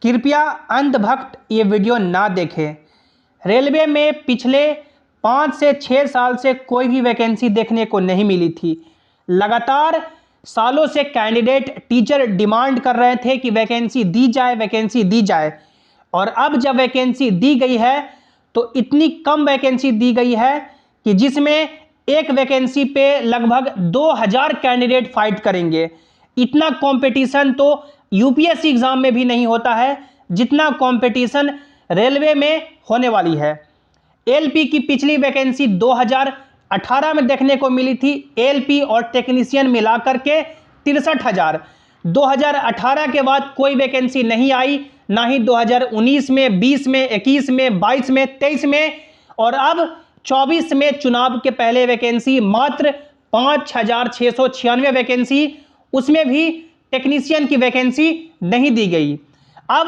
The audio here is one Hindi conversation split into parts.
कृपया अंधभक्त ये वीडियो ना देखें। रेलवे में पिछले 5 से 6 साल से कोई भी वैकेंसी देखने को नहीं मिली थी। लगातार सालों से कैंडिडेट टीचर डिमांड कर रहे थे कि वैकेंसी दी जाए, वैकेंसी दी जाए। और अब जब वैकेंसी दी गई है तो इतनी कम वैकेंसी दी गई है कि जिसमें एक वैकेंसी पे लगभग 2000 कैंडिडेट फाइट करेंगे। इतना कंपटीशन तो यूपीएससी एग्जाम में भी नहीं होता है जितना कंपटीशन रेलवे में होने वाली है। एलपी की पिछली वैकेंसी 2018 में देखने को मिली थी। एलपी और टेक्नीशियन मिलाकर के 63,000। 2018 के बाद कोई वैकेंसी नहीं आई, ना ही 2019 में, 20 में, 21 में, 22 में, 23 में और अब 24 में चुनाव के पहले वैकेंसी मात्र 5,696 वैकेंसी, उसमें भी टेक्नीशियन की वैकेंसी नहीं दी गई। अब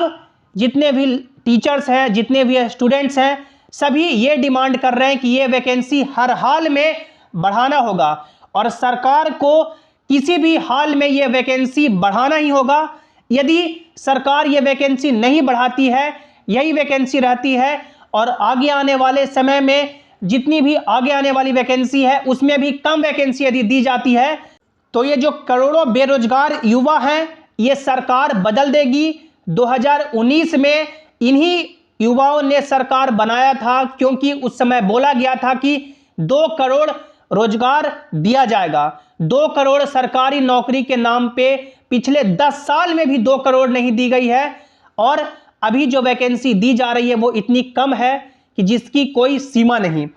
जितने भी टीचर्स हैं, जितने भी स्टूडेंट्स हैं, सभी ये डिमांड कर रहे हैं कि ये वैकेंसी हर हाल में बढ़ाना होगा और सरकार को किसी भी हाल में ये वैकेंसी बढ़ाना ही होगा। यदि सरकार ये वैकेंसी नहीं बढ़ाती है, यही वैकेंसी रहती है और आगे आने वाले समय में जितनी भी आगे आने वाली वैकेंसी है उसमें भी कम वैकेंसी यदि दी जाती है तो ये जो करोड़ों बेरोजगार युवा हैं ये सरकार बदल देगी। 2019 में इन्हीं युवाओं ने सरकार बनाया था क्योंकि उस समय बोला गया था कि 2 करोड़ रोजगार दिया जाएगा। 2 करोड़ सरकारी नौकरी के नाम पे पिछले 10 साल में भी 2 करोड़ नहीं दी गई है और अभी जो वैकेंसी दी जा रही है वो इतनी कम है कि जिसकी कोई सीमा नहीं।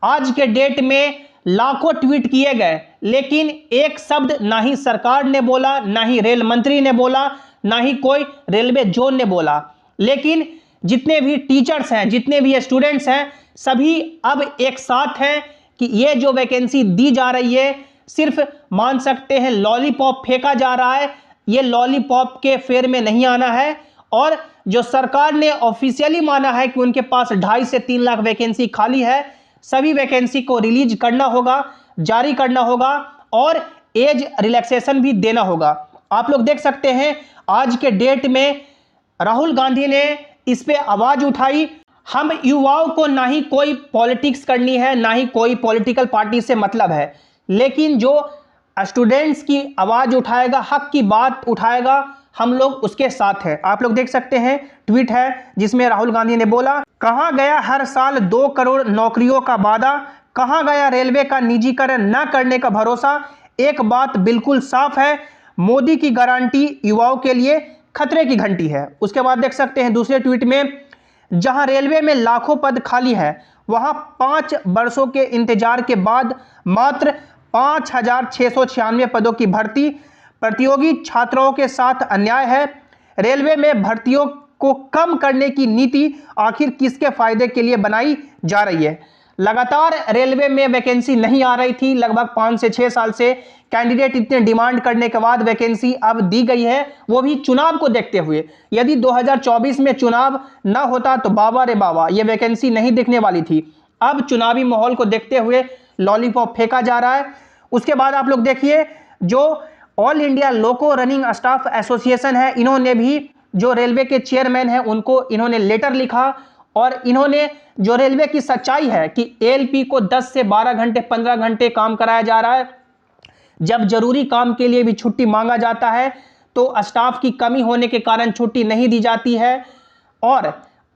आज के डेट में लाखों ट्वीट किए गए लेकिन एक शब्द ना ही सरकार ने बोला, ना ही रेल मंत्री ने बोला, ना ही कोई रेलवे जोन ने बोला। लेकिन जितने भी टीचर्स हैं, जितने भी स्टूडेंट्स हैं, सभी अब एक साथ हैं कि ये जो वैकेंसी दी जा रही है सिर्फ मान सकते हैं लॉलीपॉप फेंका जा रहा है। ये लॉलीपॉप के फेर में नहीं आना है और जो सरकार ने ऑफिशियली माना है कि उनके पास 2.5 से 3 लाख वैकेंसी खाली है, सभी वैकेंसी को रिलीज करना होगा, जारी करना होगा और एज रिलैक्सेशन भी देना होगा। आप लोग देख सकते हैं आज के डेट में राहुल गांधी ने इस पे आवाज उठाई। हम युवाओं को ना ही कोई पॉलिटिक्स करनी है, ना ही कोई पॉलिटिकल पार्टी से मतलब है, लेकिन जो स्टूडेंट्स की आवाज उठाएगा, हक की बात उठाएगा, हम लोग उसके साथ हैं। आप लोग देख सकते हैं ट्वीट है जिसमें राहुल गांधी ने बोला, कहां गया हर साल 2 करोड़ नौकरियों का वादा, कहां गया रेलवे का निजीकरण न करने का भरोसा। एक बात बिल्कुल साफ है, मोदी की गारंटी युवाओं के लिए खतरे की घंटी है। उसके बाद देख सकते हैं दूसरे ट्वीट में, जहां रेलवे में लाखों पद खाली है वहां 5 वर्षों के इंतजार के बाद मात्र 5,696 पदों की भर्ती, प्रतियोगी छात्रों के साथ अन्याय है। रेलवे में भर्तियों को कम करने की नीति आखिर किसके फायदे के लिए बनाई जा रही है। लगातार रेलवे में वैकेंसी नहीं आ रही थी, लगभग 5 से 6 साल से कैंडिडेट इतने डिमांड करने के बाद वैकेंसी अब दी गई है, वो भी चुनाव को देखते हुए। यदि 2024 में चुनाव ना होता तो बाबा रे बाबा, ये वैकेंसी नहीं दिखने वाली थी। अब चुनावी माहौल को देखते हुए लॉलीपॉप फेंका जा रहा है। उसके बाद आप लोग देखिए, जो ऑल इंडिया लोको रनिंग स्टाफ एसोसिएशन है, इन्होंने भी जो रेलवे के चेयरमैन हैं उनको इन्होंने लेटर लिखा और इन्होंने जो रेलवे की सच्चाई है कि एलपी को 10 से 12 घंटे, 15 घंटे काम कराया जा रहा है, जब जरूरी काम के लिए भी छुट्टी मांगा जाता है तो स्टाफ की कमी होने के कारण छुट्टी नहीं दी जाती है और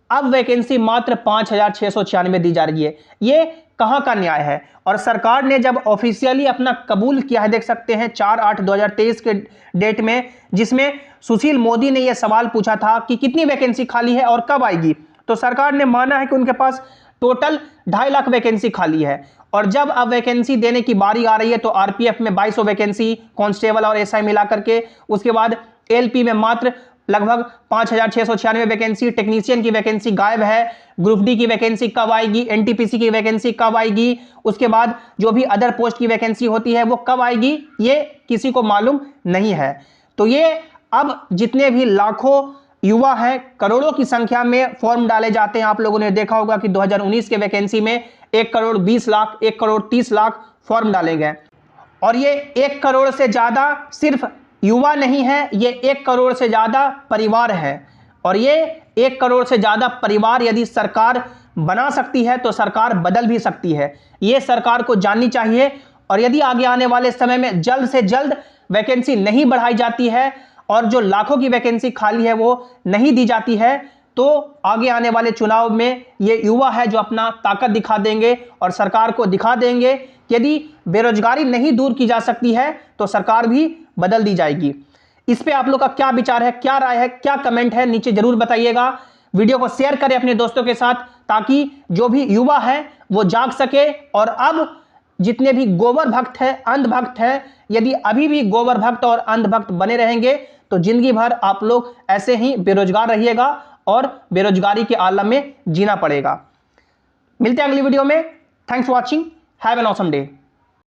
अब वैकेंसी मात्र 5,696 दी जा रही है। ये कहां का न्याय है। और सरकार ने जब ऑफिशियली अपना कबूल किया है, देख सकते हैं 4/8/2023 के डेट में, जिसमें सुशील मोदी ने यह सवाल पूछा था कि कितनी वैकेंसी खाली है और कब आएगी, तो सरकार ने माना है कि उनके पास टोटल 2.5 लाख वैकेंसी खाली है। और जब अब वैकेंसी देने की बारी आ रही है तो आरपीएफ में 2200 वैकेंसी, कांस्टेबल और एसआई मिलाकर के, उसके बाद एलपी में मात्र लगभग 5,696 वैकेंसी, टेक्नीशियन की वैकेंसी गायब है, ग्रुप डी की वैकेंसी कब आएगी, एनटीपीसी की वैकेंसी कब आएगी, उसके बाद जो भी अदर पोस्ट की वैकेंसी होती है वो कब आएगी, ये किसी को मालूम नहीं है। तो ये अब जितने भी लाखों युवा हैं, करोड़ों की संख्या में फॉर्म डाले जाते हैं। आप लोगों ने देखा होगा कि 2019 के वैकेंसी में 1 करोड़ 20 लाख, 1 करोड़ 30 लाख फॉर्म डाले गए और ये 1 करोड़ से ज्यादा सिर्फ युवा नहीं है, ये 1 करोड़ से ज्यादा परिवार है। और ये 1 करोड़ से ज़्यादा परिवार यदि सरकार बना सकती है तो सरकार बदल भी सकती है। ये सरकार को जाननी चाहिए। और यदि आगे आने वाले समय में जल्द से जल्द वैकेंसी नहीं बढ़ाई जाती है और जो लाखों की वैकेंसी खाली है वो नहीं दी जाती है, तो आगे आने वाले चुनाव में ये युवा है जो अपना ताकत दिखा देंगे और सरकार को दिखा देंगे कि यदि बेरोजगारी नहीं दूर की जा सकती है तो सरकार भी बदल दी जाएगी। इस पे आप लोग का क्या विचार है, क्या राय है, क्या कमेंट है, नीचे जरूर बताइएगा। वीडियो को शेयर करें अपने दोस्तों के साथ ताकि जो भी युवा है वो जाग सके। और अब जितने भी गोबर भक्त है, अंध भक्त है, यदि अभी भी गोबर भक्त और अंध भक्त बने रहेंगे तो जिंदगी भर आप लोग ऐसे ही बेरोजगार रहिएगा और बेरोजगारी के आलम में जीना पड़ेगा। मिलते हैं अगली वीडियो में। Thanks for watching. Have an awesome day.